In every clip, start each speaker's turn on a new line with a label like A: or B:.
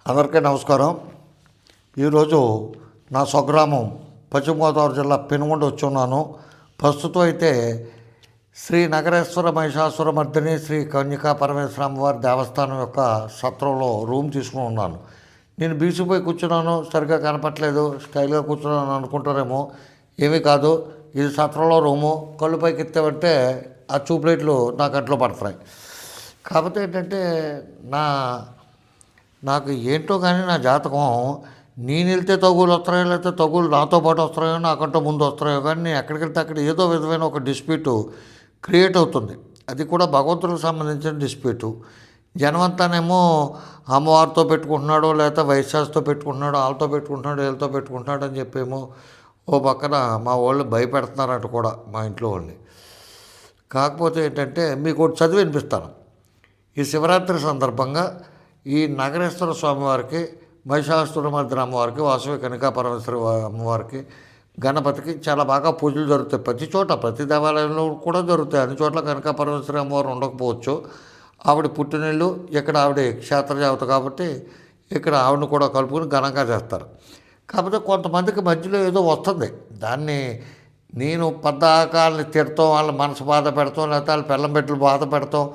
A: అందరికీ నమస్కారం. ఈరోజు నా స్వగ్రామం పశ్చిమ గోదావరి జిల్లా పెనుగొండ వచ్చి ఉన్నాను. ప్రస్తుతం అయితే శ్రీ నగరేశ్వర మహిషాసుర మర్దిని శ్రీ కన్యకా పరమేశ్వర అమ్మవారి దేవస్థానం యొక్క సత్రంలో రూమ్ తీసుకుని ఉన్నాను. నేను బీసిపోయి కూర్చున్నాను, సరిగ్గా కనపట్లేదు, స్టైల్గా కూర్చున్నాను అనుకుంటారేమో. ఏమీ కాదు, ఇది సత్రంలో రూము. కళ్ళు పైకి ఎత్తామంటే ఆ ట్యూబ్లైట్లు నా కంట్లో పడుతున్నాయి. కాకపోతే ఏంటంటే నాకు ఏంటో కానీ నా జాతకం, నేను వెళ్తే తగులు వస్తున్నాయో లేకపోతే తగులు నాతో పాటు వస్తున్నాయో, నాకంటే ముందు వస్తున్నాయో, కానీ నేను ఎక్కడికి వెళ్తే అక్కడ ఏదో విధమైన ఒక డిస్ప్యూటు క్రియేట్ అవుతుంది. అది కూడా భగవంతుడికి సంబంధించిన డిస్ప్యూటు. జనమంతానేమో అమ్మవారితో పెట్టుకుంటున్నాడు, లేకపోతే వైశాస్తో పెట్టుకుంటున్నాడు, వాళ్ళతో పెట్టుకుంటున్నాడు, వీళ్ళతో పెట్టుకుంటున్నాడు అని చెప్పేమో ఓ పక్కన మా వాళ్ళు భయపెడుతున్నారంట కూడా మా ఇంట్లో వాళ్ళని. కాకపోతే ఏంటంటే మీకు ఒకటి చదివి వినిపిస్తాను. ఈ శివరాత్రి సందర్భంగా ఈ నగరేశ్వర స్వామివారికి, మహిషాసురమర్దిని అమ్మవారికి, వాసవి కన్యకా పరమేశ్వరి అమ్మవారికి, గణపతికి చాలా బాగా పూజలు జరుగుతాయి. ప్రతి చోట, ప్రతి దేవాలయంలో కూడా జరుగుతాయి. అన్ని చోట్ల కన్యకా పరమేశ్వరి అమ్మవారు ఉండకపోవచ్చు. ఆవిడ పుట్టినీళ్ళు ఇక్కడ, ఆవిడ క్షేత్రదేవత కాబట్టి ఇక్కడ ఆవిడని కూడా కలుపుకొని ఘనంగా చేస్తారు. కాకపోతే కొంతమందికి మధ్యలో ఏదో వస్తుంది. దాన్ని నేను పద్దాకాలని తిడతాం, వాళ్ళ మనసు బాధ పెడతాం, లేకపోతే వాళ్ళ పిల్లం బిడ్డలు బాధ పెడతాం,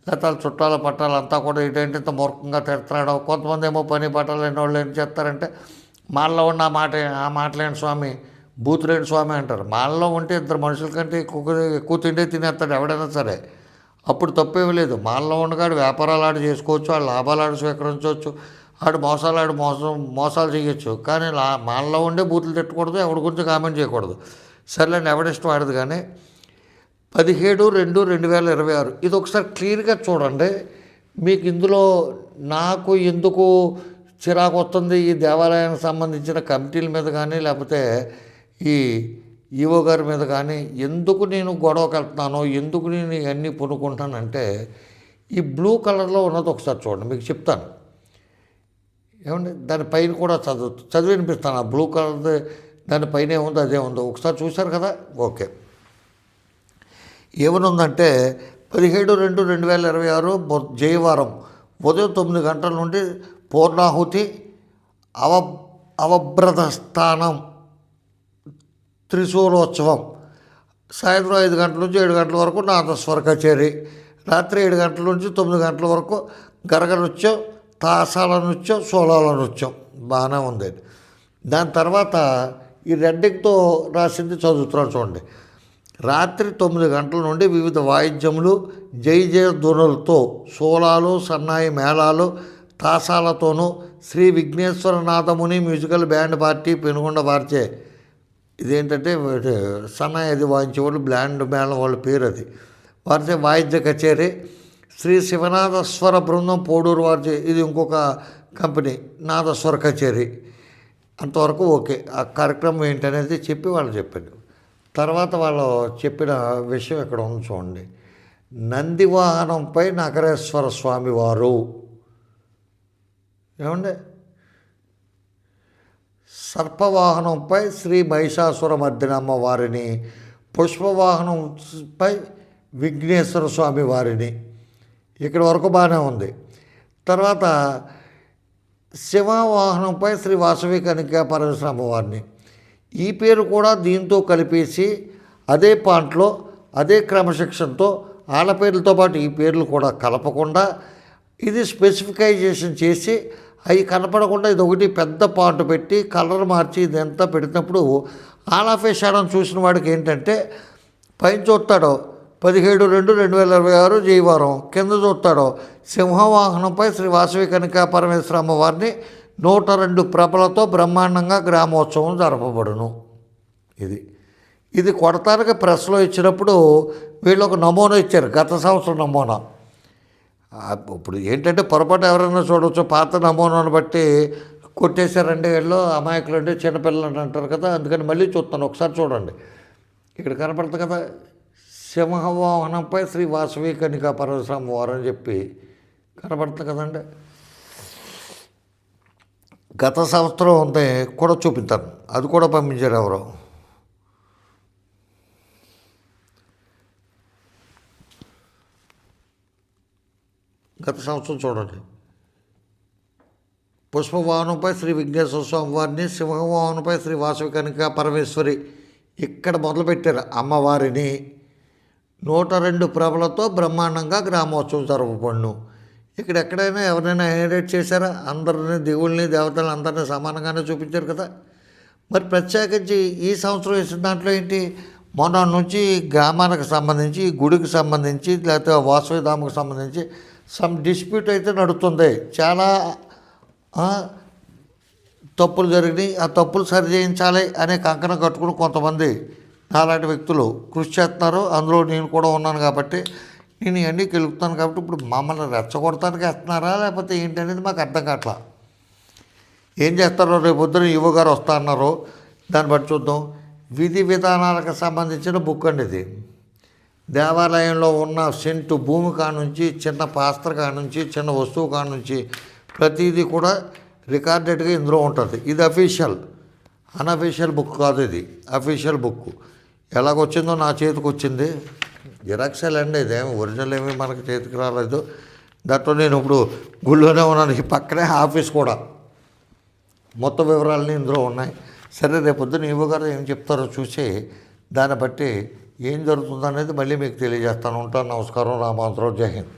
A: లేకపోతే వాళ్ళ చుట్టాల పట్టాలంతా కూడా ఏంటంటే ఇంత మూర్ఖంగా తిడుతున్నాడు. కొంతమంది ఏమో పని పట్టాలేని వాళ్ళు ఏం చేస్తారంటే, మాల్లో ఉన్న ఆ మాటలేని స్వామి, బూతులేని స్వామి అంటారు. మాల్లో ఉంటే ఇద్దరు మనుషుల కంటే ఎక్కువ తిండే తినేస్తాడు ఎవడైనా సరే. అప్పుడు తప్పేమీ లేదు. మాల్లో ఉండగాడు వ్యాపారాలు ఆడు చేసుకోవచ్చు, ఆడు లాభాలు ఆడు స్వీకరించవచ్చు, ఆడు మోసాలు చేయొచ్చు. కానీ మాల్లో ఉండే బూతులు తిట్టకూడదు, ఎవడి గురించి కామెంట్ చేయకూడదు. సర్లేండి, ఎవడిష్టం ఆడదు. కానీ 17/2/2026 ఇది ఒకసారి క్లియర్గా చూడండి. మీకు ఇందులో నాకు ఎందుకు చిరాకు వస్తుంది, ఈ దేవాలయానికి సంబంధించిన కమిటీల మీద కానీ, లేకపోతే ఈ ఈవో గారి మీద కానీ ఎందుకు నేను గొడవకి వెళ్తున్నానో, ఎందుకు నేను ఇవన్నీ పొనుకుంటానంటే, ఈ బ్లూ కలర్లో ఉన్నది ఒకసారి చూడండి, మీకు చెప్తాను. ఏమండి, దానిపైన కూడా చదివి వినిపిస్తాను. ఆ బ్లూ కలర్ది దానిపైన ఏముందో అదే ఉందో ఒకసారి చూశారు కదా. ఓకే, ఏమనుందంటే 17/2/2026 జయవారం ఉదయం 9 గంటల నుండి పూర్ణాహుతి అవభ్రత స్థానం త్రిశూలోత్సవం, సాయంత్రం 5 గంటల నుంచి 7 గంటల వరకు నాదస్వర కచేరి, రాత్రి 7 గంటల నుంచి 9 గంటల వరకు గరగ నృత్యం, తాసాల నృత్యం, సోలాల నృత్యం. బాగానే ఉంది. దాని తర్వాత ఈ రెడ్డింగ్తో రాసింది చదువుతున్నాను చూడండి. రాత్రి 9 గంటల నుండి వివిధ వాయిద్యములు, జయ ధ్వనులతో, సోలాలు, సన్నాయి మేళాలు, తాసాలతోనూ Shri Vighneswaranathamuni musical band party Penugonda వారిచే, ఇదేంటంటే సన్నాయి అది వాయించేవాళ్ళు, బ్యాండ్ మేళం వాళ్ళ పేరు అది, వారిచే వాయిద్య కచేరీ, శ్రీ శివనాథస్వర బృందం పోడూరు వారిచే, ఇది ఇంకొక కంపెనీ, నాదస్వర కచేరీ. అంతవరకు ఓకే. ఆ కార్యక్రమం ఏంటనేది చెప్పి వాళ్ళు చెప్పారు. తర్వాత వాళ్ళు చెప్పిన విషయం ఇక్కడ ఉంది చూడండి. నందివాహనంపై నగరేశ్వర స్వామి వారు, ఏమండి, సర్పవాహనంపై శ్రీ మహిషాసుర మర్దిని అమ్మవారిని, పుష్పవాహనంపై విఘ్నేశ్వర స్వామి వారిని. ఇక్కడ వరకు బాగానే ఉంది. తర్వాత శివవాహనంపై శ్రీ వాసవి కన్యకా పరమేశ్వరి అమ్మవారిని, ఈ పేరు కూడా దీంతో కలిపేసి అదే పాయింట్లో, అదే క్రమశిక్షణతో వాళ్ళ పేర్లతో పాటు ఈ పేర్లు కూడా కలపకుండా ఇది స్పెసిఫికైజేషన్ చేసి అవి కనపడకుండా ఇది ఒకటి పెద్ద పాయింట్ పెట్టి కలర్ మార్చి ఇదంతా పెట్టినప్పుడు ఆలాఫేషాడం చూసిన వాడికి ఏంటంటే, పైన చూస్తాడో 17/2/2026 జయవారం, కింద చూస్తాడో సింహవాహనంపై శ్రీ వాసవి కన్యకా పరమేశ్వరి అమ్మవారిని 102 ప్రభలతో బ్రహ్మాండంగా గ్రామోత్సవం జరపబడును. ఇది కొడతానికి ప్రెస్లో ఇచ్చినప్పుడు వీళ్ళు ఒక నమూనా ఇచ్చారు, గత సంవత్సరం నమూనా. ఇప్పుడు ఏంటంటే పొరపాటు ఎవరైనా చూడవచ్చు, పాత నమూనాను బట్టి కొట్టేశారండి వీళ్ళు, అమాయకులు అంటే చిన్నపిల్లలు అంటారు కదా. అందుకని మళ్ళీ చూస్తాను, ఒకసారి చూడండి. ఇక్కడ కనపడుతుంది కదా, సింహవాహనంపై శ్రీ వాసవి కన్యకా పరమేశ్వరి అమ్మవారు అని చెప్పి కనపడుతుంది కదండి. గత సంవత్సరం ఉంది కూడా చూపిస్తాను, అది కూడా పంపించారు ఎవరో. గత సంవత్సరం చూడండి. పుష్పవాహనంపై శ్రీ విఘ్నేశ్వర స్వామి వారిని, సింహవాహనంపై శ్రీ వాసవి కనికా పరమేశ్వరి ఇక్కడ మొదలుపెట్టారు అమ్మవారిని. 102 ప్రభలతో బ్రహ్మాండంగా గ్రామోత్సవం జరపబడును. ఇక్కడ ఎక్కడైనా ఎవరైనా హైలైట్ చేశారా? అందరినీ దేవుళ్ళని దేవతలను అందరినీ సమానంగానే చూపించారు కదా. మరి ప్రత్యేకించి ఈ సంవత్సరం వేసిన దాంట్లో ఏంటి, మొన్న నుంచి గ్రామానికి సంబంధించి, గుడికి సంబంధించి, లేకపోతే వాసవిధామకు సంబంధించి సమ్ డిస్ప్యూట్ అయితే నడుస్తుంది. చాలా తప్పులు జరిగినాయి, ఆ తప్పులు సరి చేయించాలి అనే కంకణం కట్టుకుని కొంతమంది నాలాంటి వ్యక్తులు కృషి చేస్తున్నారు. అందులో నేను కూడా ఉన్నాను కాబట్టి నేను ఇవన్నీ గెలుపుతాను. కాబట్టి ఇప్పుడు మమ్మల్ని రెచ్చగొడతానికి వేస్తున్నారా లేకపోతే ఏంటనేది మాకు అర్థం కావట్లా. ఏం చేస్తారో రేపు పొద్దున ఈవో గారు వస్తా అన్నారు, దాన్ని బట్టి చూద్దాం. విధి విధానాలకు సంబంధించిన బుక్ అండి ఇది. దేవాలయంలో ఉన్న సెంటు భూమి కానుంచి, చిన్న పాస్త్ర కానుంచి, చిన్న వస్తువు కానుంచి ప్రతిదీ కూడా రికార్డెడ్గా ఇందులో ఉంటుంది. ఇది అఫీషియల్, అన్అఫీషియల్ బుక్ కాదు, ఇది అఫీషియల్ బుక్. ఎలాగొచ్చిందో నా చేతికి వచ్చింది. జిరాక్సల్ అండి, ఇదేమి ఒరిజినల్ ఏమీ మనకి చేతికి రాలేదు. దాంట్లో నేను ఇప్పుడు గుళ్ళోనే ఉన్నాను, ఈ పక్కనే ఆఫీస్ కూడా. మొత్తం వివరాలన్నీ ఇందులో ఉన్నాయి. సరే, రేపొద్దున ఈవో గారు ఏం చెప్తారో చూసి దాన్ని బట్టి ఏం జరుగుతుందనేది మళ్ళీ మీకు తెలియజేస్తాను. ఉంటాను. నమస్కారం. రామాంతరావు. జై హింద్.